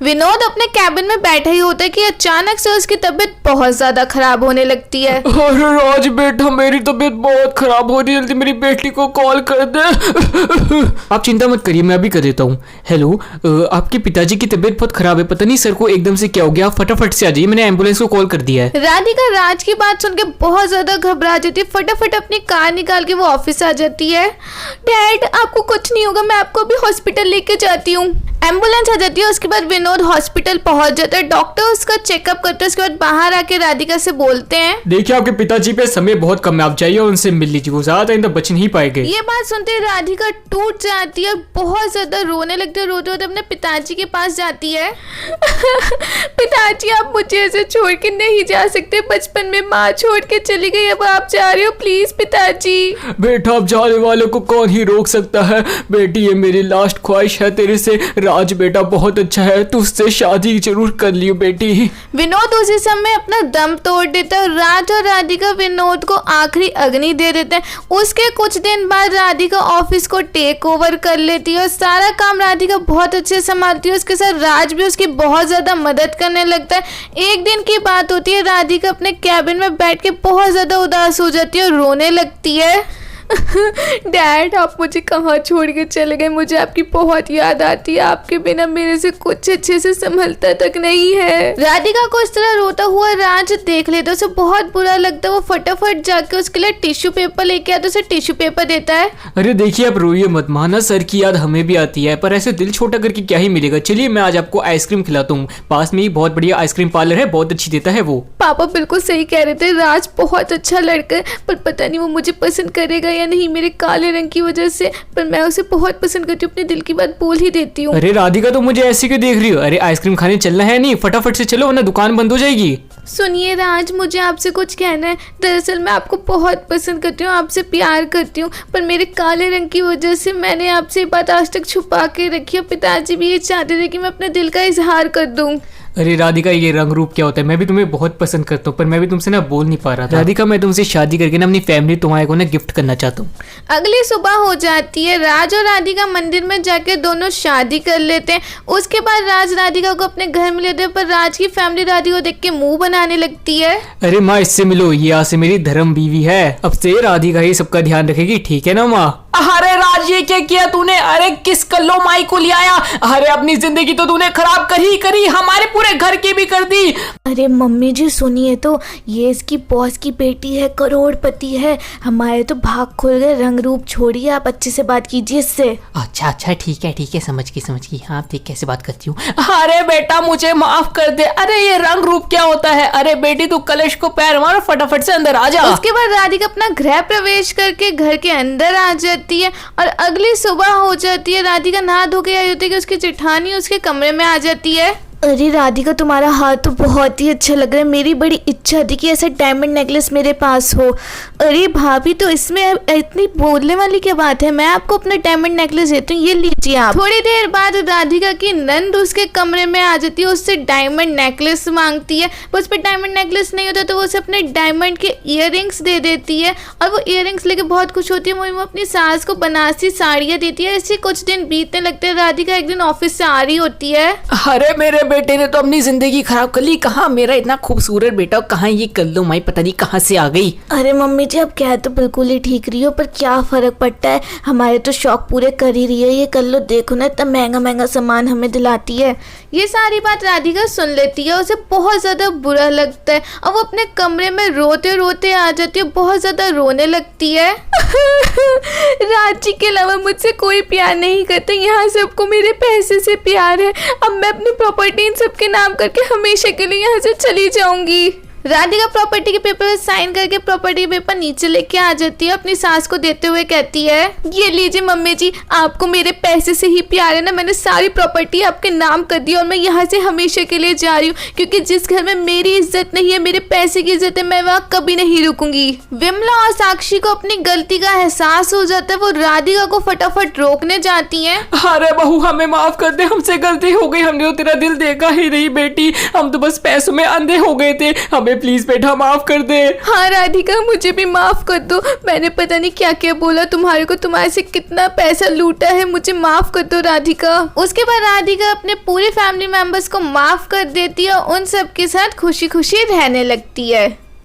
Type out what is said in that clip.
विनोद अपने कैबिन में बैठा ही होता है कि अचानक से उसकी तबीयत बहुत ज्यादा खराब होने लगती है। अरे राज बेटा, मेरी तबीयत बहुत खराब हो रही है, जल्दी मेरी बेटी को कॉल कर दे। आप चिंता मत करिए, मैं अभी कर देता हूँ। हेलो, आपके पिताजी की तबीयत बहुत खराब है, पता नहीं सर को एकदम से क्या हो गया, आप फटाफट से आ जाइए, मैंने एम्बुलेंस को कॉल कर दिया है। राधिका राज की बात सुन के बहुत ज्यादा घबरा जाती है, फटाफट अपनी कार निकाल के वो ऑफिस आ जाती है। डैड, आपको कुछ नहीं होगा, मैं आपको अभी हॉस्पिटल लेके जाती हूँ। एम्बुलेंस आ जाती है, उसके बाद विनोद हॉस्पिटल पहुंच जाता है। डॉक्टर उसका चेकअप करते हैं, उसके बाद बाहर आके राधिका से बोलते हैं, देखिए आपके पिताजी पे समय बहुत कम है, आप जाइए उनसे मिल लीजिए, वो ज्यादा टाइम तक बच नहीं पाएंगे। ये बात सुनते ही राधिका टूट जाती है और बहुत ज्यादा रोने लगती है। रोते रोते अपने पिताजी के पास जाती है। पिताजी, आप मुझे ऐसे छोड़ के नहीं जा सकते, बचपन में माँ छोड़ के चली गई, अब आप जा रहे हो, प्लीज पिताजी। बेटा, अब जाने वाले को कौन ही रोक सकता है। बेटी, ये मेरी लास्ट ख्वाहिश है तेरे से। राज बेटा बहुत अच्छा है, तू उससे शादी जरूर कर लियो बेटी। विनोद उसी समय अपना दम तोड़ देता है। राज और राधिका विनोद को आखिरी अग्नि दे देते हैं। उसके कुछ दिन बाद राधिका ऑफिस को टेक ओवर कर लेती है और सारा काम राधिका बहुत अच्छे से संभालती है। उसके साथ राज भी उसकी बहुत ज्यादा मदद करने लगता है। एक दिन की बात होती है, राधिका अपने कैबिन में बैठ के बहुत ज्यादा उदास हो जाती है और रोने लगती है। डैड, आप मुझे कहाँ छोड़ के चले गए, मुझे आपकी बहुत याद आती है, आपके बिना मेरे से कुछ अच्छे से संभलता तक नहीं है। राधिका को इस तरह रोता हुआ राज देख लेता है, उसे बहुत बुरा लगता है। वो फटाफट जाके उसके लिए टिश्यू पेपर लेके आता है, उसे टिश्यू पेपर देता है। अरे देखिए, आप रोइए मत, माना सर की याद हमें भी आती है, पर ऐसे दिल छोटा करके क्या ही मिलेगा। चलिए मैं आज आपको आइसक्रीम खिलाता हूँ, पास में ही बहुत बढ़िया आइसक्रीम पार्लर है, बहुत अच्छी देता है वो। पापा बिल्कुल सही कह रहे थे, राज बहुत अच्छा लड़का है, पर पता नहीं वो मुझे पसंद करेगा या नहीं मेरे काले रंग की वजह से, पर मैं उसे बहुत पसंद करती हूँ, अपने दिल की बात बोल ही देती हूँ। अरे राधिका, तो मुझे ऐसी क्यों देख रही हो? अरे आइसक्रीम खाने चलना है नहीं, फटाफट से चलो वरना दुकान बंद हो जाएगी। सुनिए राज, मुझे आपसे कुछ कहना है। दरअसल मैं आपको बहुत पसंद करती हूँ, आपसे प्यार करती हूँ, पर मेरे काले रंग की वजह से मैंने आपसे ये बात आज तक छुपा के रखी है। पिताजी भी ये चाहते थे कि मैं अपने दिल का इजहार कर दूँ। अरे राधिका, ये रंग रूप क्या होता है? मैं भी तुम्हें बहुत पसंद करता हूँ, पर मैं भी तुमसे ना बोल नहीं पा रहा था। राधिका, मैं तुमसे शादी करके ना अपनी फैमिली तुम्हारे को ना गिफ्ट करना चाहता हूँ। अगली सुबह हो जाती है, राज और राधिका मंदिर में जाके दोनों शादी कर लेते हैं। उसके बाद राज राधिका को अपने घर में लेते हैं, पर राज की फैमिली राधिका को देख के मुंह बनाने लगती है। अरे माँ, इससे मिलो, ये आज से मेरी धर्म बीवी है, अब से राधिका ही सबका ध्यान रखेगी, ठीक है ना माँ? अरे राज, ये क्या किया तूने? अरे किस कल्लो माई को ले आया? अरे अपनी जिंदगी तो तूने खराब करी, हमारे पूरे घर की भी कर दी। अरे मम्मी जी सुनिए तो, ये इसकी बॉस की बेटी है, करोड़पति है, हमारे तो भाग खुल गए। रंग रूप छोड़िए, आप अच्छे से बात कीजिए इससे। अच्छा ठीक है, समझ गई। हाँ ठीक, कैसे बात करती हूँ? अरे बेटा, मुझे माफ कर दे। अरे ये रंग रूप क्या होता है? अरे बेटी, तू कलेश को पैर मार, फटाफट से अंदर आ जा। उसके बाद राधिका अपना गृह प्रवेश करके घर के अंदर आ जाती है और अगली सुबह हो जाती है। राधिका नहा धो के आई होती है कि उसकी जेठानी उसके कमरे में आ जाती है। अरे राधिका, तुम्हारा हाथ तो बहुत ही अच्छा लग रहा है, मेरी बड़ी इच्छा थी कि ऐसा डायमंड नेकलेस मेरे पास हो। अरे भाभी, तो इसमें इतनी बोलने वाली क्या बात है, मैं आपको अपना डायमंड नेकलेस देती हूँ, ये लीजिए आप। थोड़ी देर बाद राधिका की नंद उसके कमरे में आ जाती है, उससे डायमंड नेकलेस मांगती है। उस पर डायमंड नेकलेस नहीं होता तो वो उसे अपने डायमंड के इयररिंग्स दे देती है और वो इयररिंग्स लेके बहुत खुश होती है। वो अपनी सास को बनारसी साड़ियाँ देती है। ऐसे कुछ दिन बीतने लगते हैं। राधिका एक दिन ऑफिस से आ रही होती है। अरे मेरे बेटे ने तो अपनी जिंदगी खराब कर ली। कहाँ मेरा इतना खूबसूरत बेटा, कहाँ ये कल्लो माई पता नहीं कहाँ से आ गई। अरे मम्मी जी, अब कह तो बिल्कुल ही ठीक रही हो, पर क्या फर्क पड़ता है, हमारे तो शौक पूरे कर ही रही है। ये कल्लो देखो ना, इतना महंगा महंगा सामान हमें दिलाती है। ये सारी बात राधिका सुन लेती है, उसे बहुत ज्यादा बुरा लगता है और वो अपने कमरे में रोते रोते आ जाती है, बहुत ज्यादा रोने लगती है। राज जी के अलावा मुझसे कोई प्यार नहीं करता, यहाँ सबको मेरे पैसे से प्यार है। अब मैं अपनी प्रॉपर्टी इन सबके नाम करके हमेशा के लिए यहाँ से चली जाऊंगी। राधिका प्रॉपर्टी के पेपर पर साइन करके प्रॉपर्टी पेपर नीचे लेके आ जाती है, अपनी सास को देते हुए कहती है, ये लीजिए मम्मी जी, आपको मेरे पैसे से ही प्यार है ना, मैंने सारी प्रॉपर्टी आपके नाम कर दी और मैं यहाँ से हमेशा के लिए जा रही हूँ, क्योंकि जिस घर में मेरी इज्जत नहीं है, मेरे पैसे की इज्जत है, मैं वहाँ कभी नहीं रुकूंगी। विमला और साक्षी को अपनी गलती का एहसास हो जाता है, वो राधिका को फटाफट रोकने जाती है। अरे बहू, हमें माफ कर दे, हमसे गलती हो गई, हमने तो तेरा दिल देखा ही नहीं बेटी, हम तो बस पैसों में अंधे हो गए थे, हमें प्लीज बेटा माफ कर दे। हाँ राधिका, मुझे भी माफ कर दो, मैंने पता नहीं क्या क्या बोला तुम्हारे को, तुम्हारे से कितना पैसा लूटा है, मुझे माफ कर दो राधिका। उसके बाद राधिका अपने पूरे फैमिली मेंबर्स को माफ कर देती है और उन सब के साथ खुशी खुशी रहने लगती है।